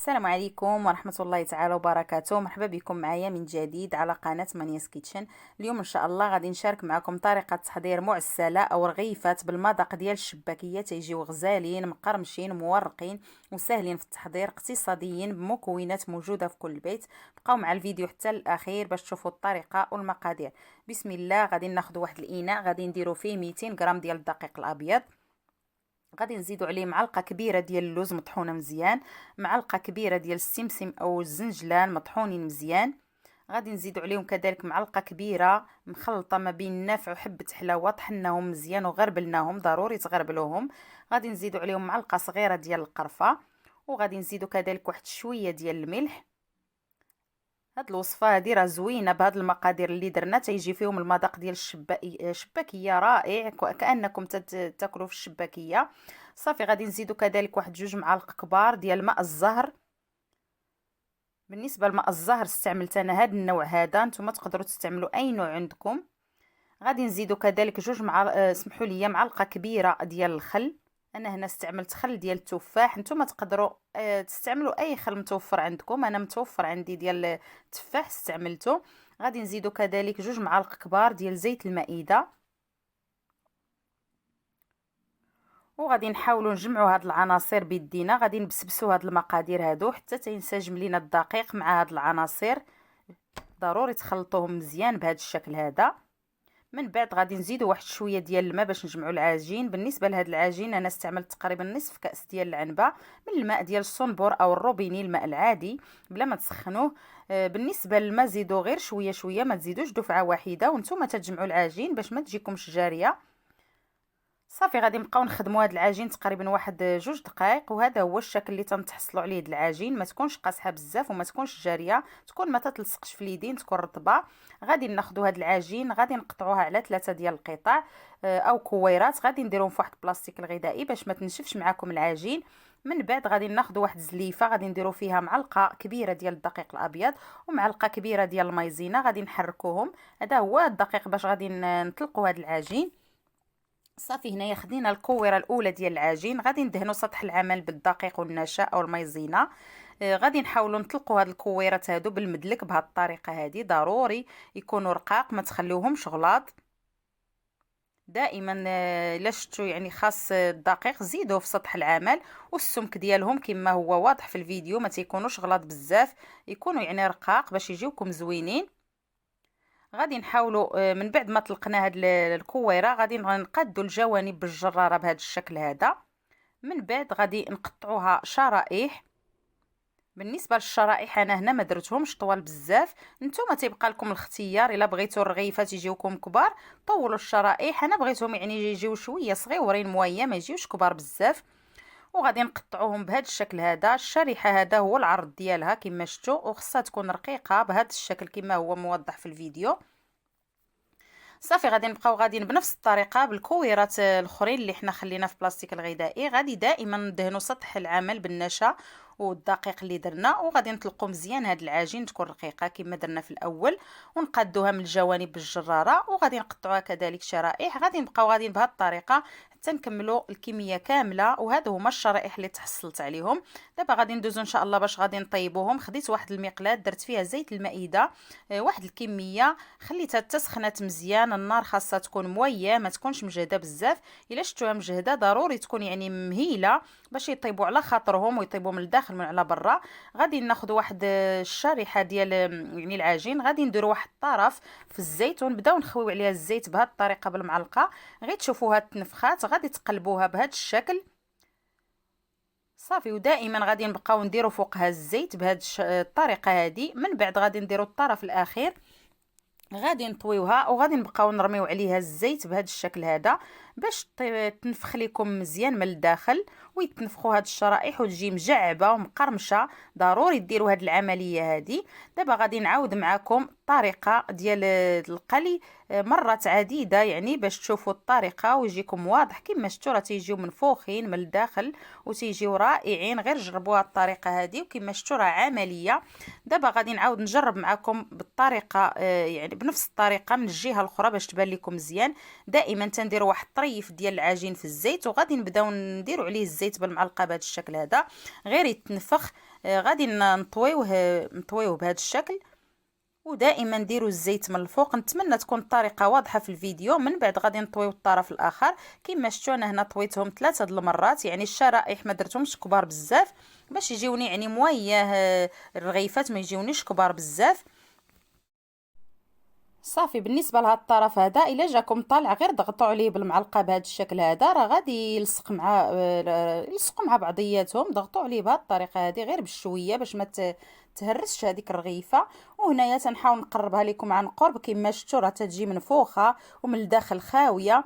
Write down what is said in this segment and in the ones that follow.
السلام عليكم ورحمة الله تعالى وبركاته. مرحبا بكم معايا من جديد على قناة مانياس كيتشن. اليوم ان شاء الله غادي نشارك معكم طريقة تحضير معسلة او رغيفات بالمذاق ديال الشباكية. تيجيو غزالين مقرمشين مورقين وسهلين في التحضير، اقتصاديين بمكونات موجودة في كل بيت. بقاو مع الفيديو حتى الاخير باش تشوفوا الطريقة والمقادير. بسم الله. غادي ناخذ واحد الاناء غادي نديرو فيه 200 غرام ديال الدقيق الابيض. غادي نزيدو عليه معلقه كبيره ديال اللوز مطحونه مزيان، معلقه كبيره ديال السمسم او الزنجلان مطحونين مزيان. غادي نزيدو عليهم كذلك معلقه كبيره مخلطه ما بين النافع وحبه حلاوه، طحناهم مزيان وغربلناهم، ضروري تغربلوهم. غادي نزيدو عليهم معلقه صغيره ديال القرفه، وغادي نزيدو كذلك واحد شويه ديال الملح. هاد الوصفه هادي راه زوينه بهاد المقادير اللي درنا، تيجي فيهم المذاق ديال الشباكيه رائع، كانكم تاكلوا في الشباكيه. صافي غادي نزيدو كذلك واحد 2 معالق كبار ديال ماء الزهر. بالنسبه لماء الزهر استعملت انا هاد النوع هذا، نتوما تقدروا تستعملوا اي نوع عندكم. غادي نزيدو كذلك 2 سمحوا لي معلقه كبيره ديال الخل. انا هنا استعملت خل ديال التفاح، نتوما تقدروا تستعملوا اي خل متوفر عندكم، انا متوفر عندي ديال التفاح استعملته. غادي نزيدو كذلك 2 معالق كبار ديال زيت المائده، وغادي نحاولوا نجمعوا هاد العناصر بيدينا. غادي نبسبسوا هاد المقادير هادو حتى تينسجم لينا الدقيق مع هاد العناصر، ضروري تخلطوهم مزيان بهذا الشكل هذا. من بعد غادي نزيدو واحد شويه ديال الماء باش نجمعوا العجين. بالنسبه لهذا العجين انا استعملت تقريبا نصف كاس ديال العنبه من الماء ديال الصنبور او الروبيني، الماء العادي بلا ما تسخنوه. بالنسبه للماء زيدوا غير شويه شويه، ما تزيدوش دفعه واحده، وانتم تجمعوا العجين باش ما تجيكمش جاريه. صافي غادي نبقاو نخدموا هذا العجين تقريبا واحد 2 دقائق، وهذا هو الشكل اللي تنتحصلوا عليه. العجين ما تكونش قاصحه بزاف وما تكونش جاريه، تكون ما تتلصقش في اليدين، تكون رطبه. غادي ناخذوا هذا العجين غادي نقطعوها على 3 ديال القطع او كويرات، غادي نديروهم في واحد البلاستيك الغذائي باش ما تنشفش معكم العجين. من بعد غادي ناخذوا واحد الزليفه غادي نديروا فيها معلقه كبيره ديال الدقيق الابيض ومعلقه كبيره ديال المايزينا، غادي نحركوهم. هذا هو الدقيق باش غادي نطلقوا هذا العجين. صافي هنايا خدينا الكويره الاولى ديال العجين، غادي ندهنوا سطح العمل بالدقيق والنشا او المايزينا. غادي نحاولوا نطلقوا هاد الكويرات هادو بالمدلك بهاد الطريقه هادي، ضروري يكونوا رقاق ما تخليوهمش غلاط. دائما الا شفتوا يعني خاص الدقيق زيدوه في سطح العمل، والسمك ديالهم كما هو واضح في الفيديو ما تيكونوش غلاط بزاف، يكونوا يعني رقاق باش يجيوكم زوينين. غادي نحاولوا من بعد ما طلقنا هاد الكويره غادي نقادوا الجوانب بالجراره بهذا الشكل هذا. من بعد غادي نقطعوها شرائح. بالنسبه للشرائح انا هنا ما درتهمش طوال بزاف، نتوما تيبقى لكم الاختيار. الا بغيتوا الرغيفات يجيوكم كبار طولوا الشرائح، انا بغيتهم يعني يجيو شويه صغيورين مويه، ما يجيوش كبار بزاف. وغادي نقطعوهم بهذا الشكل هذا. الشريحه هذا هو العرض ديالها كما شفتوا، وخصها تكون رقيقه بهذا الشكل كما هو موضح في الفيديو. صافي غادي نبقاو غاديين بنفس الطريقه بالكويرات الاخرين اللي حنا خلينا في بلاستيك الغذائي. غادي دائما ندهنوا سطح العمل بالنشا والدقيق اللي درنا، وغادي نطلقوا مزيان هاد العجين تكون رقيقه كما درنا في الاول، ونقادوها من الجوانب بالجراره، وغادي نقطعوها كذلك شرائح. غادي نبقاو غاديين بهاد الطريقه حتى نكملوا الكميه كامله، وهادو هما الشرائح اللي تحصلت عليهم. دابا غادي ندوزو ان شاء الله باش غادي نطيبوهم. خديت واحد المقلاة درت فيها زيت المائده واحد الكميه، خليتها تسخنات مزيان. النار خاصها تكون مويه ما تكونش مجهده بزاف، الا شفتوها مجهده ضروري تكون يعني مهيله باش يطيبوا على خاطرهم ويطيبوا من الداخل من على برا. غادي ناخذ واحد الشريحه ديال يعني العجين، غادي نديروا واحد الطرف في الزيت ونبداو نخويو عليها الزيت بهذه الطريقه بالمعلقه. غير تشوفوها التنفخات غادي تقلبوها بهذا الشكل. صافي ودائما غادي نبقاو نديروا فوقها الزيت بهذه الطريقه هذه. من بعد غادي نديروا الطرف الاخير، غادي نطويوها وغادي نبقاو نرميو عليها الزيت بهذا الشكل هذا باش تنفخ لكم مزيان من الداخل ويتنفخوا هاد الشرائح وتجي مجعبه ومقرمشه. ضروري ديروا هاد العمليه هذه. دابا غادي نعاود معكم الطريقه ديال القلي مرات عديده، يعني باش تشوفوا الطريقه ويجيكم واضح. كما شفتوا راه تيجيو منفوخين من الداخل وتيجيو رائعين، غير جربوها الطريقه هذه وكما شفتوا راه عمليه. دابا غادي نعاود نجرب معكم بالطريقه يعني بنفس الطريقه من الجهه الاخرى باش تبان لكم مزيان. دائما تنديروا واحد الطريف ديال العجين في الزيت، وغادي نبداو نديروا عليه الزيت بالمعلقه بهذا الشكل هذا غير يتنفخ. غادي نطويوه بهذا الشكل. ودائما ديروا الزيت من الفوق. نتمنى تكون الطريقه واضحه في الفيديو. من بعد غادي نطويو الطرف الاخر كما شفتوا. انا هنا طويتهم 3 المرات، يعني الشرائح ما درتهمش كبار بزاف باش يجيوني يعني مويه الرغيفات ما يجيونيش كبار بزاف. صافي بالنسبه لهذا الطرف هذا الا جاكم طالع غير ضغطوا عليه بالمعلقه بهذا الشكل هذا، راه غادي يلصقوا مع بعضياتهم. ضغطوا عليه بهذه الطريقه هذه غير بشويه باش ما تهرسش هذيك الرغيفه. وهنايا تنحاول نقربها لكم عن قرب كما شفتوا راه تجي منفوخه ومن الداخل خاويه.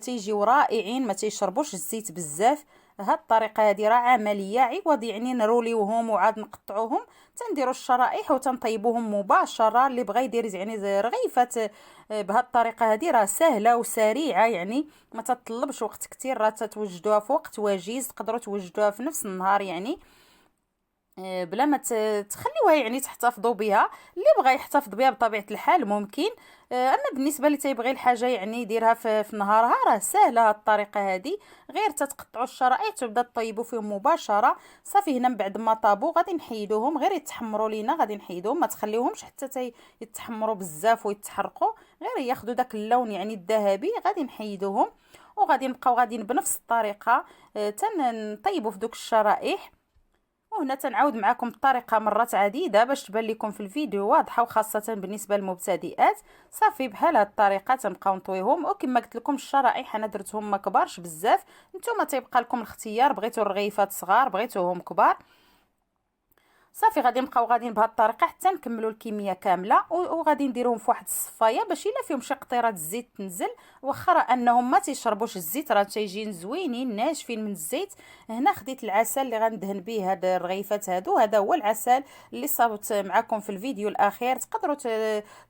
تيجيو رائعين، ما تيشربوش الزيت بزاف. هاد الطريقه هذه راه عمليه، عوض يعني نروليوهم وعاد نقطعوهم تنديروا الشرائح وتنطيبوهم مباشره. اللي بغى يدير يعني رغيفه بهاد الطريقه هذه راه سهله وسريعه، يعني ما تطلبش وقت كتير، راه تتوجدوها في وقت وجيز. تقدروا توجدوها في نفس النهار يعني بلا ما تخليوها يعني تحتفظوا بها. اللي بغى يحتفظ بها بطبيعه الحال ممكن. اما بالنسبه اللي تيبغي الحاجه يعني يديرها في نهارها راه سهله الطريقه هذه. غير تتقطعوا الشرائح تبدا طيبوا فيهم مباشره. صافي هنا من بعد ما طابوا غادي نحيدوهم، غير يتحمروا لينا غادي نحيدوهم، ما تخليوهمش حتى يتحمروا بزاف ويتحرقوا، غير ياخذوا داك اللون يعني الذهبي غادي نحيدوهم. وغادي نبقاو غادي بنفس الطريقه تنطيبوا في دوك الشرائح. وهنا تنعاود معكم الطريقه مرات عديده باش تبان لكم في الفيديو واضحه، وخاصه بالنسبه للمبتدئات. صافي بحال هاد الطريقه تنبقاو نطويهم. وكما قلت لكم الشرائح انا درتهم ما كبارش بزاف، نتوما تيبقى لكم الاختيار، بغيتوا الرغيفات صغار بغيتوهم كبار. صافي غادي نبقاو غاديين بهذه الطريقه حتى نكملوا الكميه كامله. وغادي نديروهم في واحد الصفايه باش الا فيهم شي قطيره الزيت تنزل، واخا انهم ما تيشربوش الزيت راه تيجين زوينين ناشفين من الزيت. هنا خديت العسل اللي غندهن به هاد الرغيفات هادو، هذا هو العسل اللي صابت معكم في الفيديو الاخير. تقدروا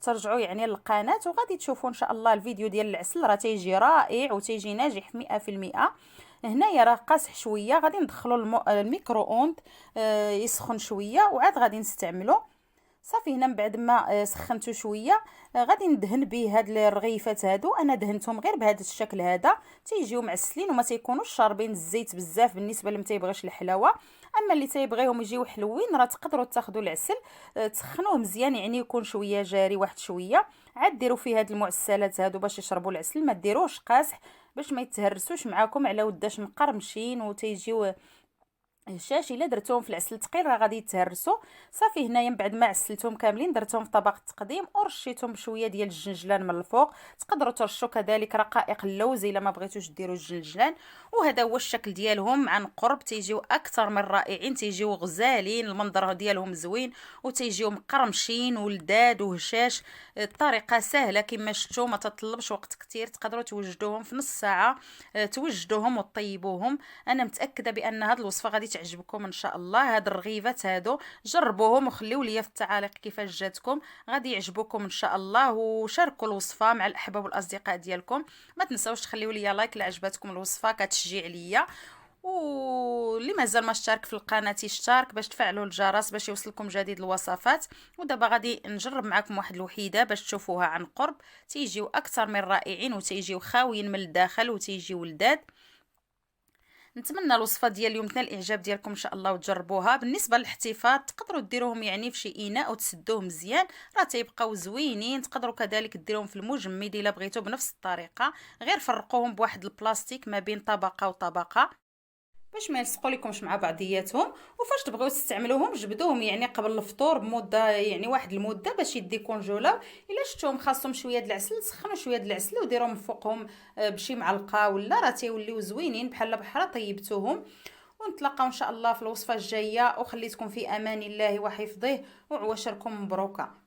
ترجعوا يعني للقناه وغادي تشوفوا ان شاء الله الفيديو ديال العسل راه تيجي رائع وتيجي ناجح 100%. هنايا راه قاصح شويه، غادي ندخلوا الميكرو اوند يسخن شويه وعاد غادي نستعملو. صافي هنا من بعد ما سخنته شويه غادي ندهن به هاد الرغيفات هادو. انا دهنتهم غير بهذا الشكل هذا، تيجيو معسلين وما تيكونوش شاربين الزيت بزاف بالنسبه اللي ما تيبغيش الحلاوه. اما اللي تيبغيهم يجيو حلوين راه تقدروا تاخذوا العسل تسخنوه مزيان يعني يكون شويه جاري واحد شويه، عاد ديروا فيه هاد المعسلات هادو باش يشربوا العسل. ما ديروش قاصح باش ما يتهرسوش معاكم على وداش مقرمشين وتيجيو هشاش. الا درتوهم في العسل ثقيل راه غادي يتهرسوا. صافي هنايا من بعد ما عسلتهم كاملين درتهم في طبق التقديم ورشيتهم بشويه ديال الجنجلان من الفوق. تقدروا ترشوا كذلك رقائق اللوز الا ما بغيتوش ديروا الجنجلان. وهذا هو الشكل ديالهم عن قرب، تيجيو اكثر من رائعين، تيجيو غزالين، المنظر ديالهم زوين وتيجيو مقرمشين ولذاذ وهشاش. الطريقه سهله كما شفتوا، ما تطلبش وقت كثير، تقدروا توجدوهم في نص ساعه توجدوهم وطيبوهم. انا متاكده بان هذه الوصفه غادي تعجبكم ان شاء الله. هاد الرغيفات هادو جربوهم وخليوا لي في التعاليق كيفاش جاتكم، غادي يعجبوكم ان شاء الله. وشاركوا الوصفه مع الاحباب والاصدقاء ديالكم. ما تنساوش تخليوا لي لايك الا عجبتكم الوصفه، كتشجيع ليا. واللي مازال ما اشترك في القناه يشترك باش تفعلوا الجرس باش يوصلكم جديد الوصفات. ودابا غادي نجرب معكم واحد الوحيده باش تشوفوها عن قرب. تيجيو اكثر من رائعين وتيجيو خاويين من الداخل وتيجيو لذاذ. نتمنى الوصفه ديال اليوم تنال الاعجاب ديالكم ان شاء الله وتجربوها. بالنسبه للاحتفاظ تقدروا ديروهم يعني في شي اناء وتسدوه مزيان راه تيبقاو زوينين. تقدروا كذلك ديروهم في المجمد الا بغيتو بنفس الطريقه، غير فرقوهم بواحد البلاستيك ما بين طبقه وطبقه باش ما يلصقوا لكمش مع بعضياتهم. وفاش تبغيو تستعملوهم جبدوهم يعني قبل الفطور بمده يعني واحد المده باش يديكونجولاو. الا شفتوهم خاصهم شويه د العسل سخنوا شويه د العسل وديروهم فوقهم بشي معلقه ولا راه تيوليو زوينين بحال بحال طيبتوهم. ونتلاقاو ان شاء الله في الوصفه الجايه، وخليتكم في امان الله وحفظه وعواشركم مبروكه.